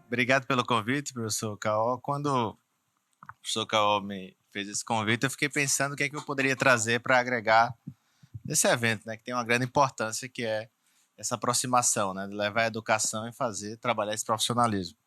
Obrigado pelo convite, professor Caó. Quando o professor Caó me fez esse convite, eu fiquei pensando o que é que eu poderia trazer para agregar nesse evento, né, que tem uma grande importância, que é essa aproximação, né, de levar a educação e trabalhar esse profissionalismo.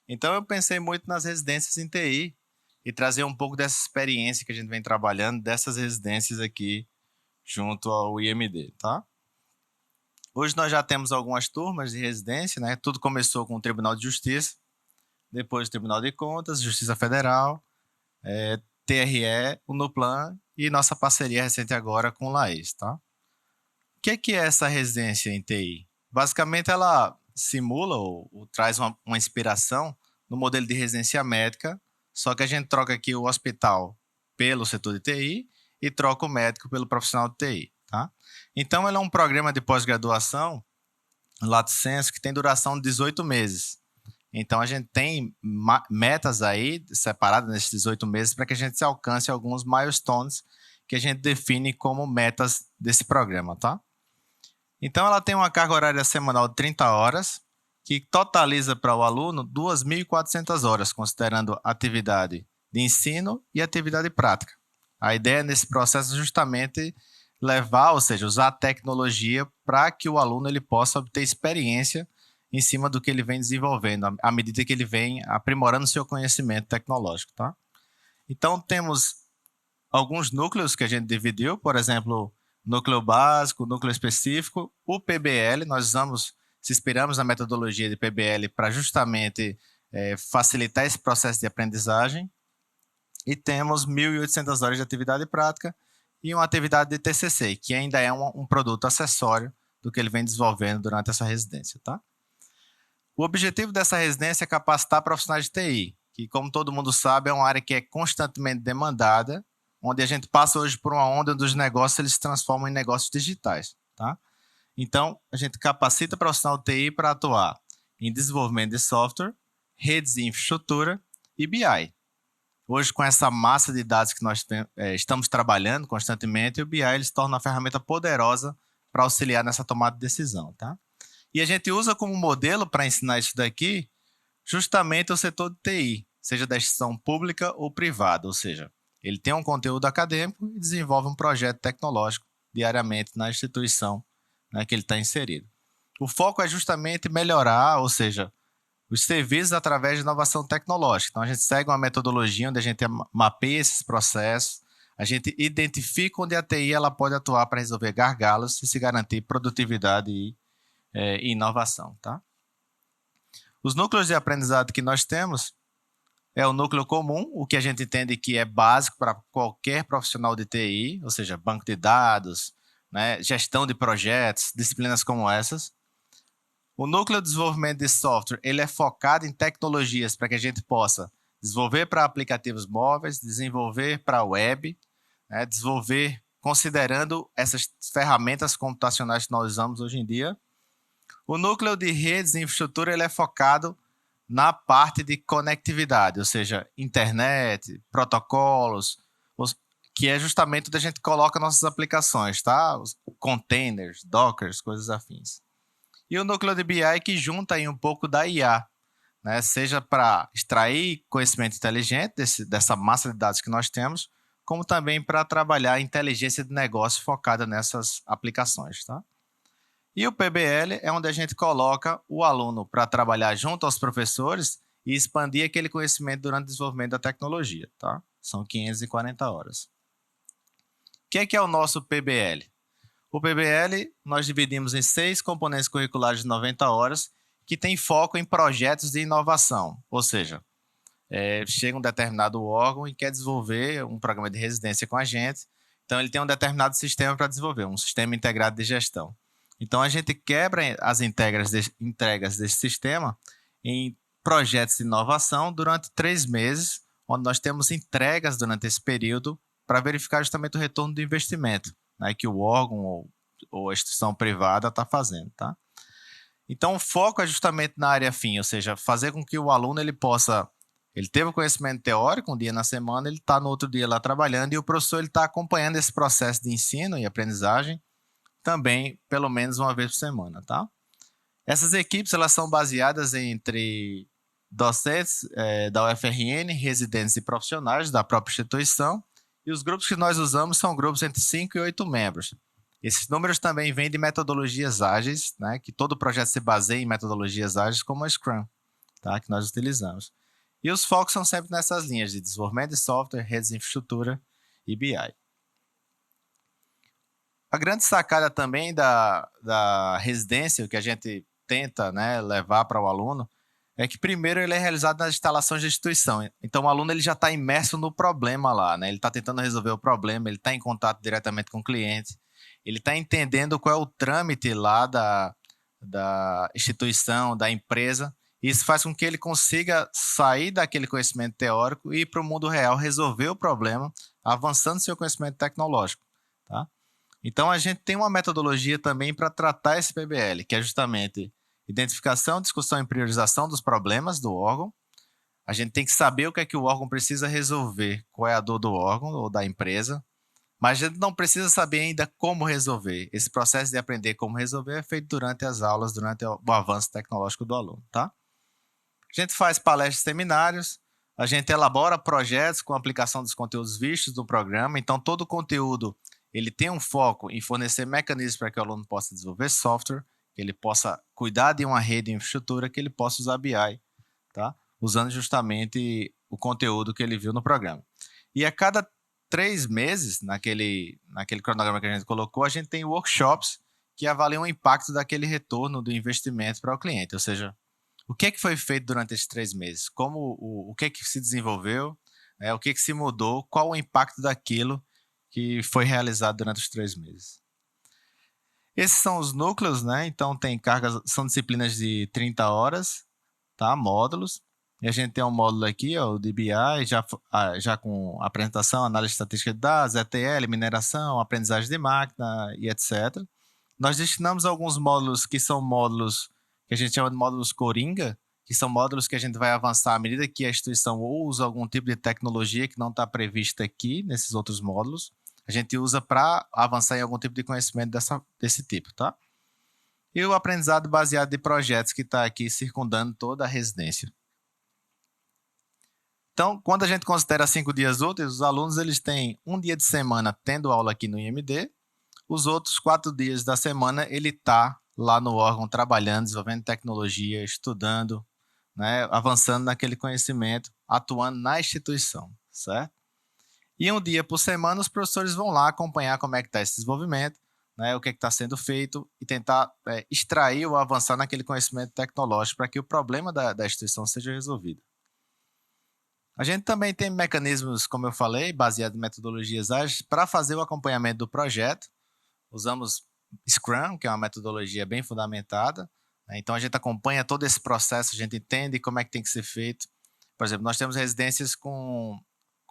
Então, eu pensei muito nas residências em TI e trazer um pouco dessa experiência que a gente vem trabalhando, dessas residências aqui junto ao IMD, tá? Hoje nós já temos algumas turmas de residência, né? Tudo começou com o Tribunal de Justiça, depois o Tribunal de Contas, Justiça Federal, TRE, o Nuplan e nossa parceria recente agora com o Laes, tá? O que é essa residência em TI? Basicamente, ela simula ou traz uma inspiração no modelo de residência médica, só que a gente troca aqui o hospital pelo setor de TI e troca o médico pelo profissional de TI, tá? Então, ela é um programa de pós-graduação, lato sensu, que tem duração de 18 meses. Então, a gente tem metas aí separadas nesses 18 meses para que a gente se alcance alguns milestones que a gente define como metas desse programa, tá? Então, ela tem uma carga horária semanal de 30 horas, que totaliza para o aluno 2.400 horas, considerando atividade de ensino e atividade prática. A ideia nesse processo é justamente levar, ou seja, usar a tecnologia para que o aluno ele possa obter experiência em cima do que ele vem desenvolvendo, à medida que ele vem aprimorando seu conhecimento tecnológico, tá? Então, temos alguns núcleos que a gente dividiu, por exemplo, núcleo básico, núcleo específico, o PBL, nós se inspiramos na metodologia de PBL para justamente facilitar esse processo de aprendizagem, e temos 1.800 horas de atividade prática e uma atividade de TCC, que ainda é um produto acessório do que ele vem desenvolvendo durante essa residência, tá? O objetivo dessa residência é capacitar profissionais de TI, que, como todo mundo sabe, é uma área que é constantemente demandada, onde a gente passa hoje por uma onda dos negócios, eles se transformam em negócios digitais, tá? Então, a gente capacita o profissional de TI para atuar em desenvolvimento de software, redes de infraestrutura e BI. Hoje, com essa massa de dados que nós estamos trabalhando constantemente, o BI ele se torna uma ferramenta poderosa para auxiliar nessa tomada de decisão, tá? E a gente usa como modelo para ensinar isso daqui justamente o setor de TI, seja da instituição pública ou privada, ou seja, ele tem um conteúdo acadêmico e desenvolve um projeto tecnológico diariamente na instituição, né, que ele está inserido. O foco é justamente melhorar, ou seja, os serviços através de inovação tecnológica. Então, a gente segue uma metodologia onde a gente mapeia esses processos, a gente identifica onde a TI ela pode atuar para resolver gargalos e se garantir produtividade e inovação, tá? Os núcleos de aprendizado que nós temos é o núcleo comum, o que a gente entende que é básico para qualquer profissional de TI, ou seja, banco de dados, né, gestão de projetos, disciplinas como essas. O núcleo de desenvolvimento de software ele é focado em tecnologias para que a gente possa desenvolver para aplicativos móveis, desenvolver para web, né, desenvolver considerando essas ferramentas computacionais que nós usamos hoje em dia. O núcleo de redes e infraestrutura ele é focado na parte de conectividade, ou seja, internet, protocolos, que é justamente onde a gente coloca nossas aplicações, tá? Os containers, dockers, coisas afins. E o núcleo de BI que junta aí um pouco da IA, né? Seja para extrair conhecimento inteligente dessa massa de dados que nós temos, como também para trabalhar a inteligência de negócio focada nessas aplicações, tá? E o PBL é onde a gente coloca o aluno para trabalhar junto aos professores e expandir aquele conhecimento durante o desenvolvimento da tecnologia, tá? São 540 horas. O que é o nosso PBL? O PBL nós dividimos em 6 componentes curriculares de 90 horas que tem foco em projetos de inovação, ou seja, chega um determinado órgão e quer desenvolver um programa de residência com a gente, então ele tem um determinado sistema para desenvolver, um sistema integrado de gestão. Então, a gente quebra as entregas desse sistema em projetos de inovação durante 3 meses, onde nós temos entregas durante esse período para verificar justamente o retorno do investimento, né, que o órgão ou a instituição privada está fazendo, tá? Então, o foco é justamente na área fim, ou seja, fazer com que o aluno ele teve o conhecimento teórico um dia na semana, ele está no outro dia lá trabalhando e o professor está acompanhando esse processo de ensino e aprendizagem também pelo menos uma vez por semana, tá? Essas equipes elas são baseadas entre docentes da UFRN, residentes e profissionais da própria instituição, e os grupos que nós usamos são grupos entre 5 e 8 membros. Esses números também vêm de metodologias ágeis, né, que todo projeto se baseia em metodologias ágeis como a Scrum, tá, que nós utilizamos. E os focos são sempre nessas linhas de desenvolvimento de software, redes de infraestrutura e BI. A grande sacada também da residência, o que a gente tenta, né, levar para o aluno, é que primeiro ele é realizado nas instalações da instituição. Então o aluno ele já está imerso no problema lá, né? Ele está tentando resolver o problema, ele está em contato diretamente com o cliente, ele está entendendo qual é o trâmite lá da instituição, da empresa. Isso faz com que ele consiga sair daquele conhecimento teórico e ir para o mundo real resolver o problema, avançando seu conhecimento tecnológico, tá? Então a gente tem uma metodologia também para tratar esse PBL, que é justamente identificação, discussão e priorização dos problemas do órgão. A gente tem que saber o que é que o órgão precisa resolver, qual é a dor do órgão ou da empresa, mas a gente não precisa saber ainda como resolver. Esse processo de aprender como resolver é feito durante as aulas, durante o avanço tecnológico do aluno, tá? A gente faz palestras e seminários, a gente elabora projetos com aplicação dos conteúdos vistos do programa, então todo o conteúdo ele tem um foco em fornecer mecanismos para que o aluno possa desenvolver software, que ele possa cuidar de uma rede de infraestrutura, que ele possa usar BI, tá? Usando justamente o conteúdo que ele viu no programa. E a cada 3 meses, naquele cronograma que a gente colocou, a gente tem workshops que avaliam o impacto daquele retorno do investimento para o cliente, ou seja, o que é que foi feito durante esses 3 meses, o que é que se desenvolveu, o que é que se mudou, qual o impacto daquilo que foi realizado durante os 3 meses. Esses são os núcleos, né? Então tem cargas, são disciplinas de 30 horas, tá? Módulos. E a gente tem um módulo aqui, ó, o DBI, já com apresentação, análise estatística de dados, ETL, mineração, aprendizagem de máquina e etc. Nós destinamos alguns módulos que são módulos que a gente chama de módulos Coringa, que são módulos que a gente vai avançar à medida que a instituição usa algum tipo de tecnologia que não está prevista aqui nesses outros módulos. A gente usa para avançar em algum tipo de conhecimento desse tipo, tá? E o aprendizado baseado em projetos que está aqui circundando toda a residência. Então, quando a gente considera 5 dias úteis, os alunos eles têm um dia de semana tendo aula aqui no IMD, os outros 4 dias da semana ele está lá no órgão trabalhando, desenvolvendo tecnologia, estudando, né, avançando naquele conhecimento, atuando na instituição, certo? E um dia por semana os professores vão lá acompanhar como é que está esse desenvolvimento, né, o que está sendo feito e tentar extrair ou avançar naquele conhecimento tecnológico para que o problema da instituição seja resolvido. A gente também tem mecanismos, como eu falei, baseados em metodologias ágeis, para fazer o acompanhamento do projeto. Usamos Scrum, que é uma metodologia bem fundamentada, né? Então a gente acompanha todo esse processo, a gente entende como é que tem que ser feito. Por exemplo, nós temos residências com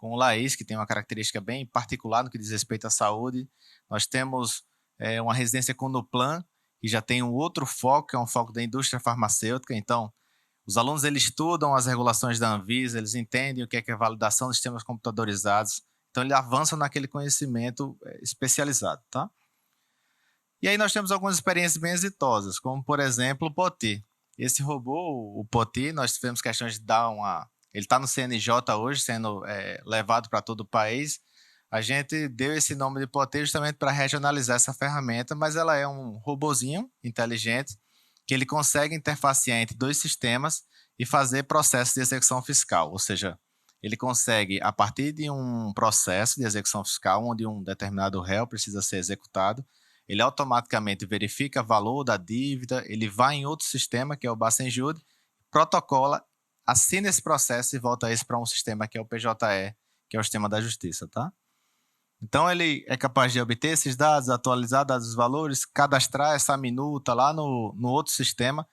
o LAIS, que tem uma característica bem particular no que diz respeito à saúde. Nós temos uma residência com o Nuplan, que já tem um outro foco, que é um foco da indústria farmacêutica. Então, os alunos eles estudam as regulações da Anvisa, eles entendem o que é validação de sistemas computadorizados. Então, eles avançam naquele conhecimento especializado, tá? E aí nós temos algumas experiências bem exitosas, como, por exemplo, o Poti. Esse robô, o Poti, nós tivemos questões de dar uma... Ele está no CNJ hoje, sendo levado para todo o país. A gente deu esse nome de Poti justamente para regionalizar essa ferramenta, mas ela é um robozinho inteligente que ele consegue interfacear entre 2 sistemas e fazer processos de execução fiscal, ou seja, ele consegue, a partir de um processo de execução fiscal, onde um determinado réu precisa ser executado, ele automaticamente verifica o valor da dívida, ele vai em outro sistema, que é o Bacenjude, protocola, assina esse processo e volta esse para um sistema que é o PJE, que é o sistema da justiça, tá? Então ele é capaz de obter esses dados, atualizar dados dos valores, cadastrar essa minuta lá no outro sistema,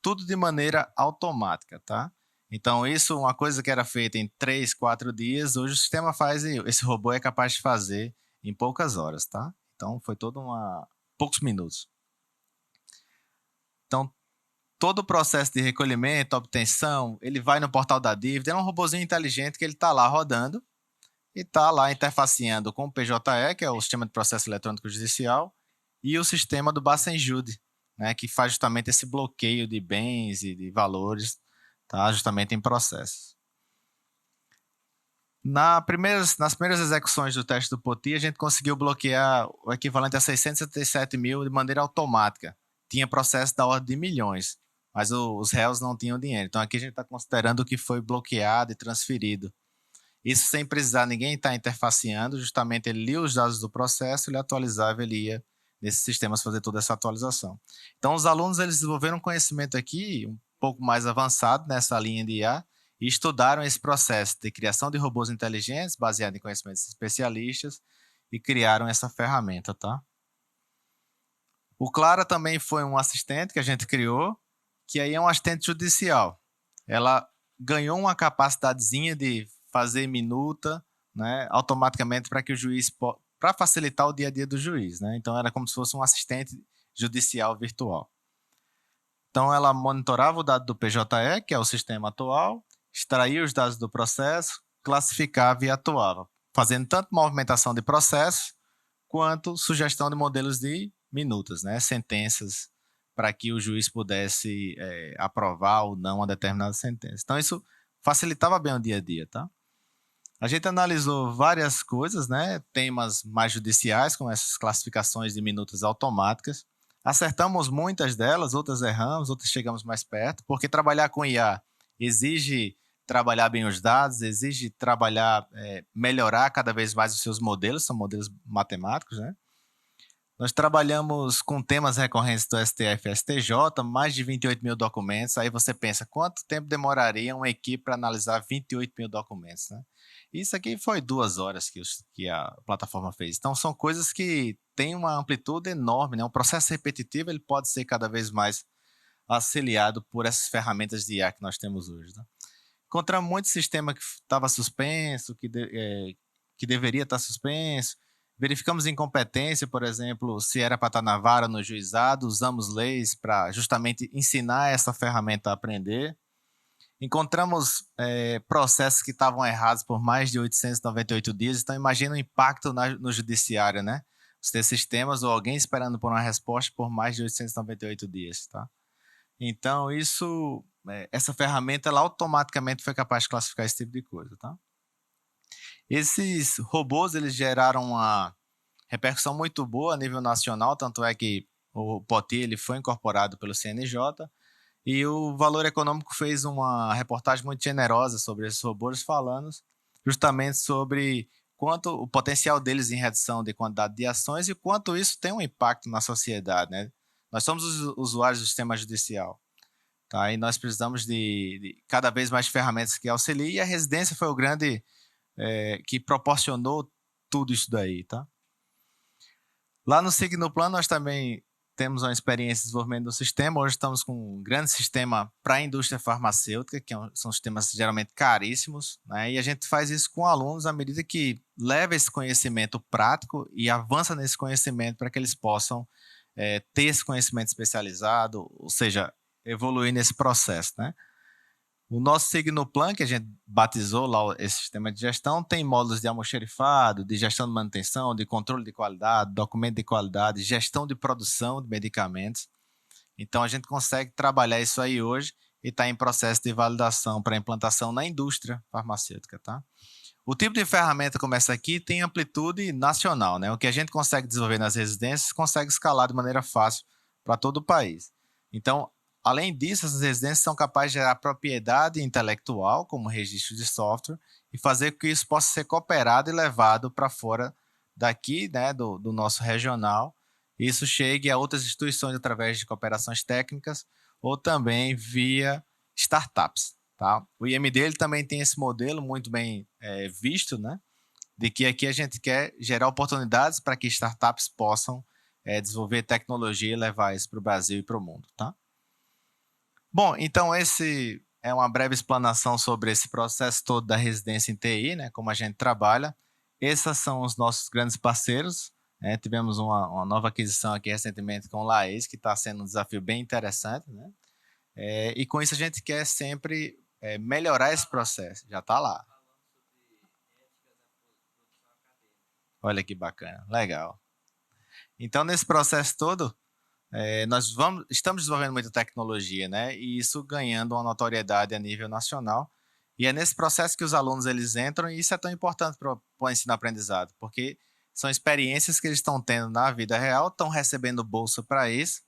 tudo de maneira automática, tá? Então isso, uma coisa que era feita em 3, 4 dias, hoje o sistema faz, e esse robô é capaz de fazer em poucas horas, tá? Então foi poucos minutos. Então todo o processo de recolhimento, obtenção, ele vai no portal da dívida, é um robozinho inteligente que ele está lá rodando, e está lá interfaceando com o PJE, que é o Sistema de Processo Eletrônico Judicial, e o sistema do Bacenjude, né, que faz justamente esse bloqueio de bens e de valores, tá? Justamente em processos. Nas primeiras execuções do teste do POTI, a gente conseguiu bloquear o equivalente a 677 mil de maneira automática. Tinha processo da ordem de milhões, mas os réus não tinham dinheiro. Então aqui a gente está considerando o que foi bloqueado e transferido. Isso sem precisar ninguém estar interfaceando, justamente ele lia os dados do processo, ele atualizava, ele ia nesses sistemas fazer toda essa atualização. Então os alunos eles desenvolveram um conhecimento aqui um pouco mais avançado nessa linha de IA, e estudaram esse processo de criação de robôs inteligentes, baseado em conhecimentos especialistas, e criaram essa ferramenta, tá? O Clara também foi um assistente que a gente criou, que aí é um assistente judicial. Ela ganhou uma capacidadezinha de fazer minuta, né, automaticamente para que o juiz, para facilitar o dia a dia do juiz, né? Então era como se fosse um assistente judicial virtual. Então ela monitorava o dado do PJE, que é o sistema atual, extraía os dados do processo, classificava e atuava, fazendo tanto movimentação de processo quanto sugestão de modelos de minutas, né, sentenças, para que o juiz pudesse aprovar ou não uma determinada sentença. Então isso facilitava bem o dia a dia, tá? A gente analisou várias coisas, né, temas mais judiciais, como essas classificações de minutas automáticas. Acertamos muitas delas, outras erramos, outras chegamos mais perto, porque trabalhar com IA exige trabalhar bem os dados, exige trabalhar, melhorar cada vez mais os seus modelos, são modelos matemáticos, né? Nós trabalhamos com temas recorrentes do STF e STJ, mais de 28 mil documentos. Aí você pensa, quanto tempo demoraria uma equipe para analisar 28 mil documentos, né? Isso aqui foi 2 horas que a plataforma fez. Então, são coisas que têm uma amplitude enorme, né? Um processo repetitivo ele pode ser cada vez mais auxiliado por essas ferramentas de IA que nós temos hoje, né? Encontramos muito sistema que estava suspenso, que deveria estar suspenso. Verificamos incompetência, por exemplo, se era para estar na vara ou no juizado. Usamos leis para justamente ensinar essa ferramenta a aprender. Encontramos processos que estavam errados por mais de 898 dias. Então, imagina o impacto no judiciário, né? Você ter sistemas ou alguém esperando por uma resposta por mais de 898 dias, tá? Então, essa ferramenta, ela automaticamente foi capaz de classificar esse tipo de coisa, tá? Esses robôs, eles geraram uma repercussão muito boa a nível nacional, tanto é que o POTI ele foi incorporado pelo CNJ, e o Valor Econômico fez uma reportagem muito generosa sobre esses robôs, falando justamente sobre quanto o potencial deles em redução de quantidade de ações e quanto isso tem um impacto na sociedade, né? Nós somos os usuários do sistema judicial, tá? E nós precisamos de cada vez mais ferramentas que auxiliem, e a residência foi o grande que proporcionou tudo isso daí, tá? Lá no Signoplan nós também temos uma experiência de desenvolvimento do sistema. Hoje estamos com um grande sistema para a indústria farmacêutica, que são sistemas geralmente caríssimos, né? E a gente faz isso com alunos à medida que leva esse conhecimento prático e avança nesse conhecimento para que eles possam ter esse conhecimento especializado, ou seja, evoluir nesse processo, né? O nosso Signoplan, que a gente batizou lá esse sistema de gestão, tem módulos de almoxerifado, de gestão de manutenção, de controle de qualidade, documento de qualidade, gestão de produção de medicamentos. Então, a gente consegue trabalhar isso aí hoje e está em processo de validação para implantação na indústria farmacêutica, tá? O tipo de ferramenta como essa aqui tem amplitude nacional, né? O que a gente consegue desenvolver nas residências consegue escalar de maneira fácil para todo o país. Então, além disso, essas residências são capazes de gerar propriedade intelectual, como registro de software, e fazer com que isso possa ser cooperado e levado para fora daqui, né, do nosso regional. E isso chegue a outras instituições através de cooperações técnicas ou também via startups, tá? O IMD ele também tem esse modelo muito bem visto, né, de que aqui a gente quer gerar oportunidades para que startups possam desenvolver tecnologia e levar isso para o Brasil e para o mundo, tá? Bom, então esse é uma breve explanação sobre esse processo todo da residência em TI, né, como a gente trabalha. Esses são os nossos grandes parceiros. Tivemos uma nova aquisição aqui recentemente com o Laes, que está sendo um desafio bem interessante, né? E com isso a gente quer sempre melhorar esse processo. Já está lá. Olha que bacana, legal. Então, nesse processo todo, Estamos desenvolvendo muita tecnologia, né? E isso ganhando uma notoriedade a nível nacional. E é nesse processo que os alunos eles entram, e isso é tão importante para o ensino-aprendizado, porque são experiências que eles estão tendo na vida real, estão recebendo bolsa para isso,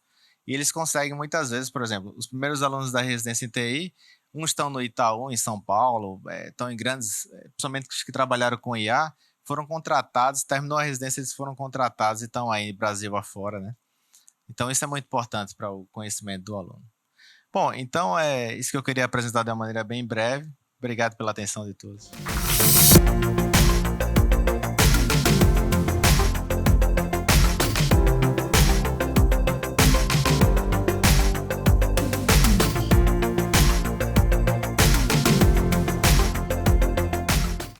e eles conseguem muitas vezes, por exemplo, os primeiros alunos da residência em TI, uns estão no Itaú, em São Paulo, estão em grandes, principalmente os que trabalharam com IA, foram contratados, terminou a residência, eles foram contratados e estão aí Brasil afora, né? Então, isso é muito importante para o conhecimento do aluno. Bom, então é isso que eu queria apresentar de uma maneira bem breve. Obrigado pela atenção de todos.